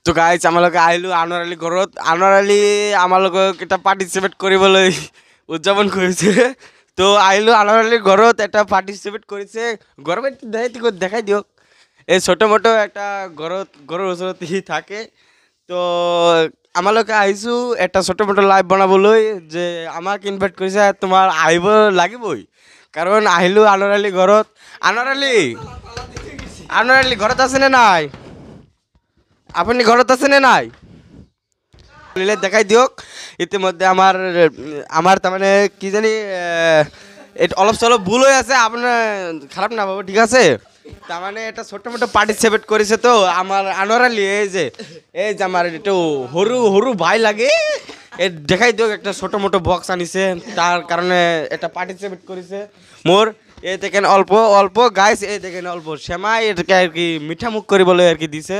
তো গাইজ আমালোকে আহিলোঁ আনোৱাৰ আলী ঘৰত আনোৱাৰ আলী আমালোকক এটা পাৰ্টিচিপেট কৰিবলৈ উদযাপন কৰিছে তো আহিলোঁ আনোৱাৰ আলীৰ ঘৰত এটা পাৰ্টিচিপেট কৰিছে ঘৰত দেখাই দিয়ক এই ছোট মোটো একটা ঘৰৰ ওচৰত সি থাকে তো আমালোকে আহিছোঁ এটা ছোট মোটো লাইভ বনাবলৈ যে আমাক ইনভাইট কৰিছে তোমাৰ আহিব লাগিবই কাৰণ আহিলোঁ আনোৱাৰ আলীৰ ঘৰত আনোৱাৰ আলী ঘৰত আছেনে নাই আপনি ঘৰত আছে নে নাই দেখাই দিয়ক ইতিমধ্যে আমার তার কি জানি অলপ চলপ ভুল হয়ে আছে আপনার খারাপ না বাবু ঠিক আছে তার মানে এটা ছোট মোটো পার্টিসিপেট করেছে তো আমার আনোয়ার আলী এই যে আমার একটু সরু সরু ভাই লাগে দেখাই দিয়ক একটা ছোট মোটো বক্স আনিছে তার কারণে এটা পার্টিসিপেট করেছে মোর এই দেখেন অল্প অল্প গাইস এই দেখেন অল্প সেমাই এটাকে আর কি মিঠা মুখ করিবলে আর কি দিছে